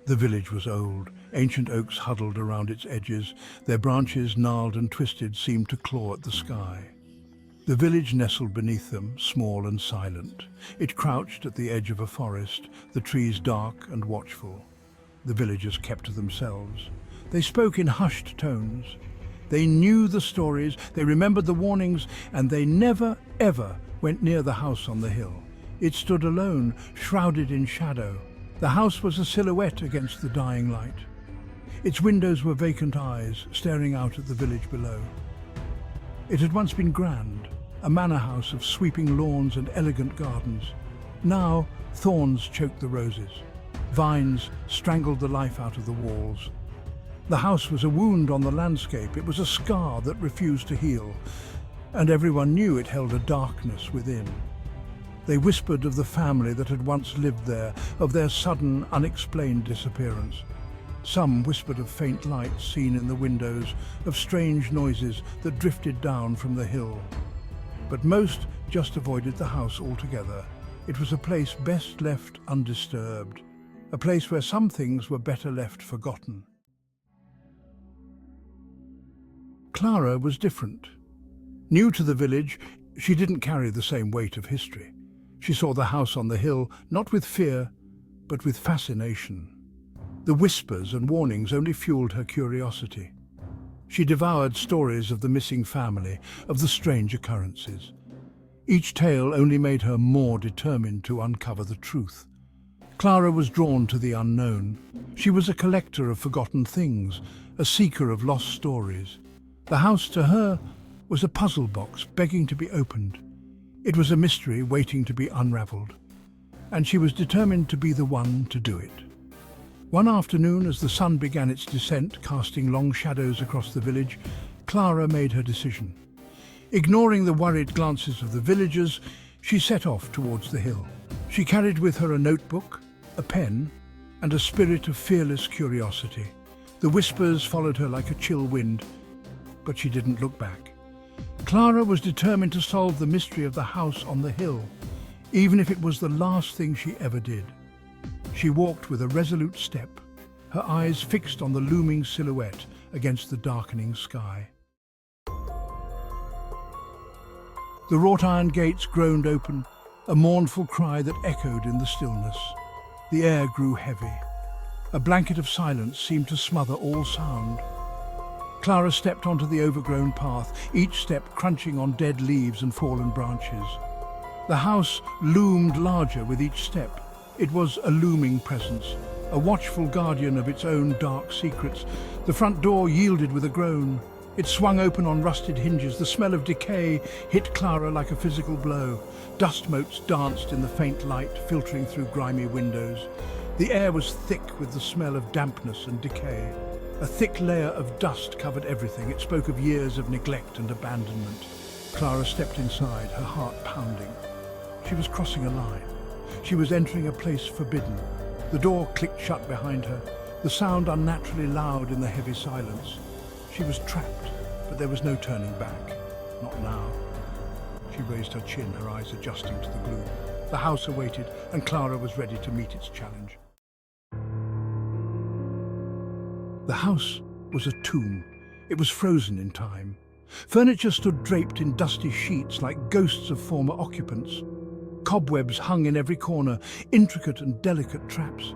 The village was old. Ancient oaks huddled around its edges. Their branches, gnarled and twisted, seemed to claw at the sky. The village nestled beneath them, small and silent. It crouched at the edge of a forest, the trees dark and watchful. The villagers kept to themselves. They spoke in hushed tones. They knew the stories, they remembered the warnings, and they never, ever went near the house on the hill. It stood alone, shrouded in shadow. The house was a silhouette against the dying light. Its windows were vacant eyes, staring out at the village below. It had once been grand, a manor house of sweeping lawns and elegant gardens. Now, thorns choked the roses. Vines strangled the life out of the walls. The house was a wound on the landscape. It was a scar that refused to heal, and everyone knew it held a darkness within. They whispered of the family that had once lived there, of their sudden, unexplained disappearance. Some whispered of faint lights seen in the windows, of strange noises that drifted down from the hill. But most just avoided the house altogether. It was a place best left undisturbed, a place where some things were better left forgotten. Clara was different. New to the village, she didn't carry the same weight of history. She saw the house on the hill not with fear, but with fascination. The whispers and warnings only fueled her curiosity. She devoured stories of the missing family, of the strange occurrences. Each tale only made her more determined to uncover the truth. Clara was drawn to the unknown. She was a collector of forgotten things, a seeker of lost stories. The house to her was a puzzle box begging to be opened. It was a mystery waiting to be unraveled, and she was determined to be the one to do it. One afternoon, as the sun began its descent, casting long shadows across the village, Clara made her decision. Ignoring the worried glances of the villagers, she set off towards the hill. She carried with her a notebook, a pen, and a spirit of fearless curiosity. The whispers followed her like a chill wind, but she didn't look back. Clara was determined to solve the mystery of the house on the hill, even if it was the last thing she ever did. She walked with a resolute step, her eyes fixed on the looming silhouette against the darkening sky. The wrought iron gates groaned open, a mournful cry that echoed in the stillness. The air grew heavy. A blanket of silence seemed to smother all sound. Clara stepped onto the overgrown path, each step crunching on dead leaves and fallen branches. The house loomed larger with each step. It was a looming presence, a watchful guardian of its own dark secrets. The front door yielded with a groan. It swung open on rusted hinges. The smell of decay hit Clara like a physical blow. Dust motes danced in the faint light filtering through grimy windows. The air was thick with the smell of dampness and decay. A thick layer of dust covered everything. It spoke of years of neglect and abandonment. Clara stepped inside, her heart pounding. She was crossing a line. She was entering a place forbidden. The door clicked shut behind her, the sound unnaturally loud in the heavy silence. She was trapped, but there was no turning back. Not now. She raised her chin, her eyes adjusting to the gloom. The house awaited, and Clara was ready to meet its challenge. The house was a tomb. It was frozen in time. Furniture stood draped in dusty sheets like ghosts of former occupants. Cobwebs hung in every corner, intricate and delicate traps.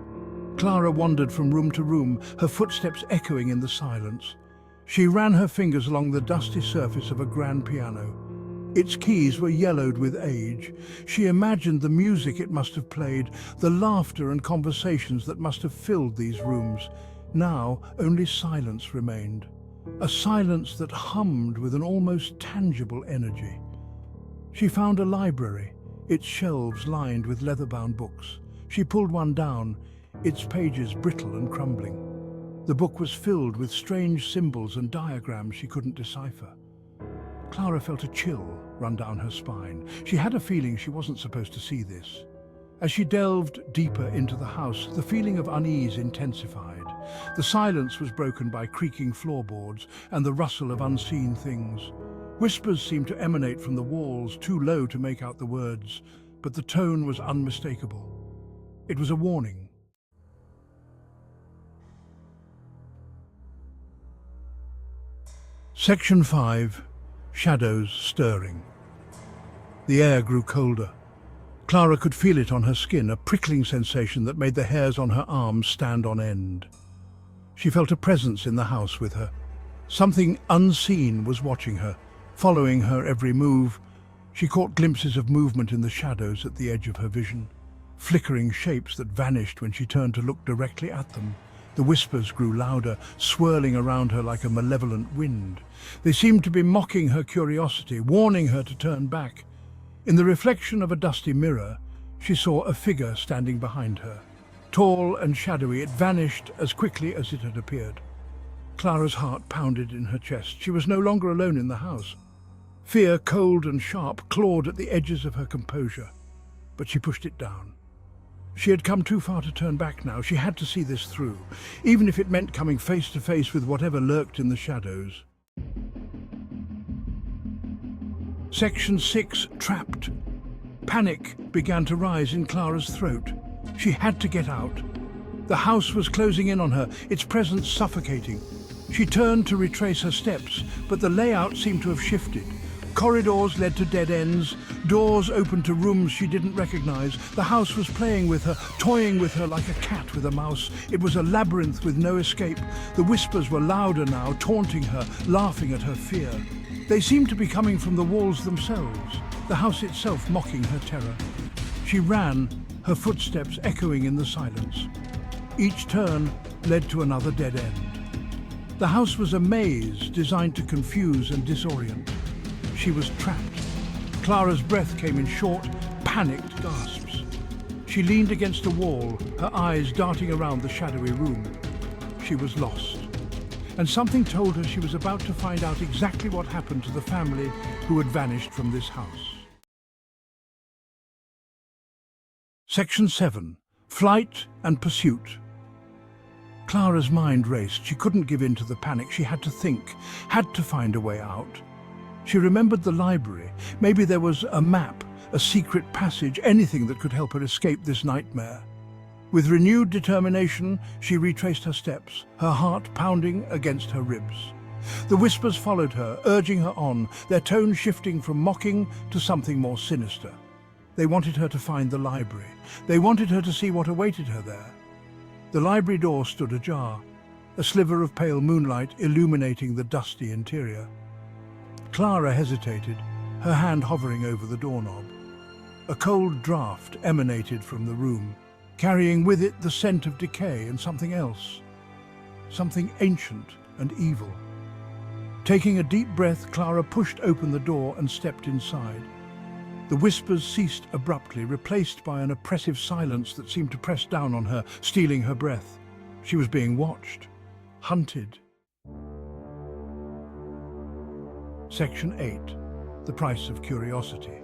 Clara wandered from room to room, her footsteps echoing in the silence. She ran her fingers along the dusty surface of a grand piano. Its keys were yellowed with age. She imagined the music it must have played, the laughter and conversations that must have filled these rooms. Now only silence remained, a silence that hummed with an almost tangible energy. She found a library, its shelves lined with leather-bound books. She pulled one down, its pages brittle and crumbling. The book was filled with strange symbols and diagrams she couldn't decipher. Clara felt a chill run down her spine. She had a feeling she wasn't supposed to see this. As she delved deeper into the house, the feeling of unease intensified. The silence was broken by creaking floorboards and the rustle of unseen things. Whispers seemed to emanate from the walls, too low to make out the words, but the tone was unmistakable. It was a warning. Section 5. Shadows stirring. The air grew colder. Clara could feel it on her skin, a prickling sensation that made the hairs on her arms stand on end. She felt a presence in the house with her. Something unseen was watching her, following her every move. She caught glimpses of movement in the shadows at the edge of her vision, flickering shapes that vanished when she turned to look directly at them. The whispers grew louder, swirling around her like a malevolent wind. They seemed to be mocking her curiosity, warning her to turn back. In the reflection of a dusty mirror, she saw a figure standing behind her. Tall and shadowy, it vanished as quickly as it had appeared. Clara's heart pounded in her chest. She was no longer alone in the house. Fear, cold and sharp, clawed at the edges of her composure, but she pushed it down. She had come too far to turn back now. She had to see this through, even if it meant coming face to face with whatever lurked in the shadows. Section 6. Trapped. Panic began to rise in Clara's throat. She had to get out. The house was closing in on her, its presence suffocating. She turned to retrace her steps, but the layout seemed to have shifted. Corridors led to dead ends, doors opened to rooms she didn't recognize. The house was playing with her, toying with her like a cat with a mouse. It was a labyrinth with no escape. The whispers were louder now, taunting her, laughing at her fear. They seemed to be coming from the walls themselves, the house itself mocking her terror. She ran, her footsteps echoing in the silence. Each turn led to another dead end. The house was a maze designed to confuse and disorient. She was trapped. Clara's breath came in short, panicked gasps. She leaned against a wall, her eyes darting around the shadowy room. She was lost. And something told her she was about to find out exactly what happened to the family who had vanished from this house. Section 7. Flight and Pursuit. Clara's mind raced. She couldn't give in to the panic. She had to think, had to find a way out. She remembered the library. Maybe there was a map, a secret passage, anything that could help her escape this nightmare. With renewed determination, she retraced her steps, her heart pounding against her ribs. The whispers followed her, urging her on, their tone shifting from mocking to something more sinister. They wanted her to find the library. They wanted her to see what awaited her there. The library door stood ajar, a sliver of pale moonlight illuminating the dusty interior. Clara hesitated, her hand hovering over the doorknob. A cold draught emanated from the room, carrying with it the scent of decay and something else, something ancient and evil. Taking a deep breath, Clara pushed open the door and stepped inside. The whispers ceased abruptly, replaced by an oppressive silence that seemed to press down on her, stealing her breath. She was being watched, hunted. Section 8. The Price of Curiosity.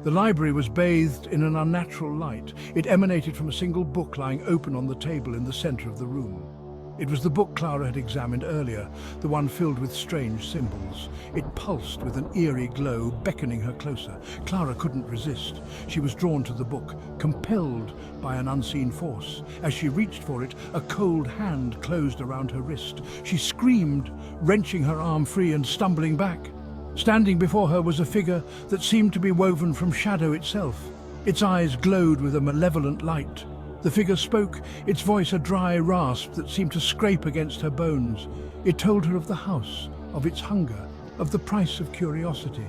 The library was bathed in an unnatural light. It emanated from a single book lying open on the table in the center of the room. It was the book Clara had examined earlier, the one filled with strange symbols. It pulsed with an eerie glow, beckoning her closer. Clara couldn't resist. She was drawn to the book, compelled by an unseen force. As she reached for it, a cold hand closed around her wrist. She screamed, wrenching her arm free and stumbling back. Standing before her was a figure that seemed to be woven from shadow itself. Its eyes glowed with a malevolent light. The figure spoke, its voice a dry rasp that seemed to scrape against her bones. It told her of the house, of its hunger, of the price of curiosity.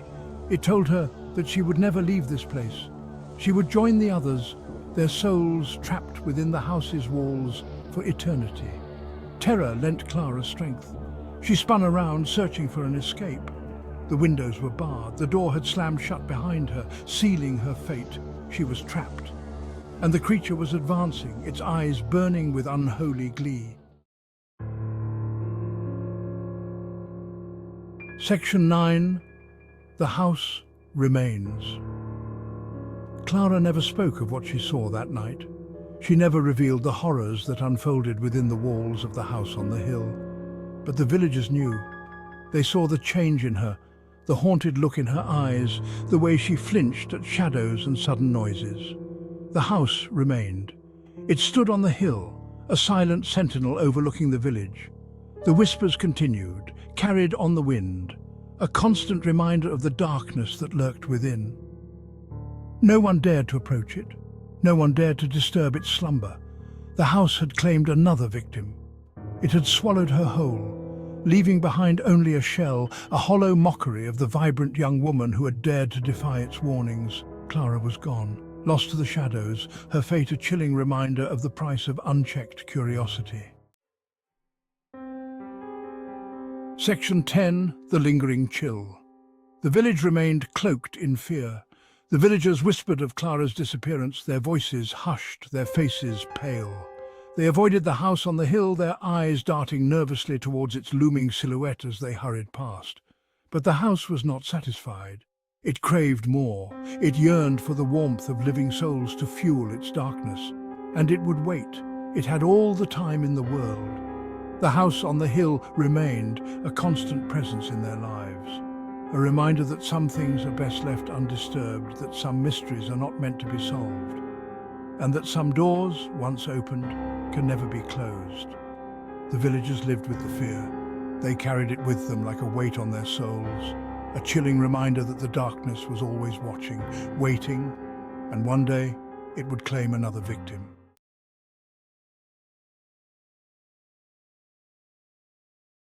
It told her that she would never leave this place. She would join the others, their souls trapped within the house's walls for eternity. Terror lent Clara strength. She spun around, searching for an escape. The windows were barred. The door had slammed shut behind her, sealing her fate. She was trapped. And the creature was advancing, its eyes burning with unholy glee. Section 9. The House Remains. Clara never spoke of what she saw that night. She never revealed the horrors that unfolded within the walls of the house on the hill. But the villagers knew. They saw the change in her, the haunted look in her eyes, the way she flinched at shadows and sudden noises. The house remained. It stood on the hill, a silent sentinel overlooking the village. The whispers continued, carried on the wind, a constant reminder of the darkness that lurked within. No one dared to approach it. No one dared to disturb its slumber. The house had claimed another victim. It had swallowed her whole, leaving behind only a shell, a hollow mockery of the vibrant young woman who had dared to defy its warnings. Clara was gone, lost to the shadows, her fate a chilling reminder of the price of unchecked curiosity. Section 10. The Lingering Chill. The village remained cloaked in fear. The villagers whispered of Clara's disappearance, their voices hushed, their faces pale. They avoided the house on the hill, their eyes darting nervously towards its looming silhouette as they hurried past. But the house was not satisfied. It craved more. It yearned for the warmth of living souls to fuel its darkness. And it would wait. It had all the time in the world. The house on the hill remained, a constant presence in their lives. A reminder that some things are best left undisturbed, that some mysteries are not meant to be solved, and that some doors, once opened, can never be closed. The villagers lived with the fear. They carried it with them like a weight on their souls, a chilling reminder that the darkness was always watching, waiting, and one day it would claim another victim.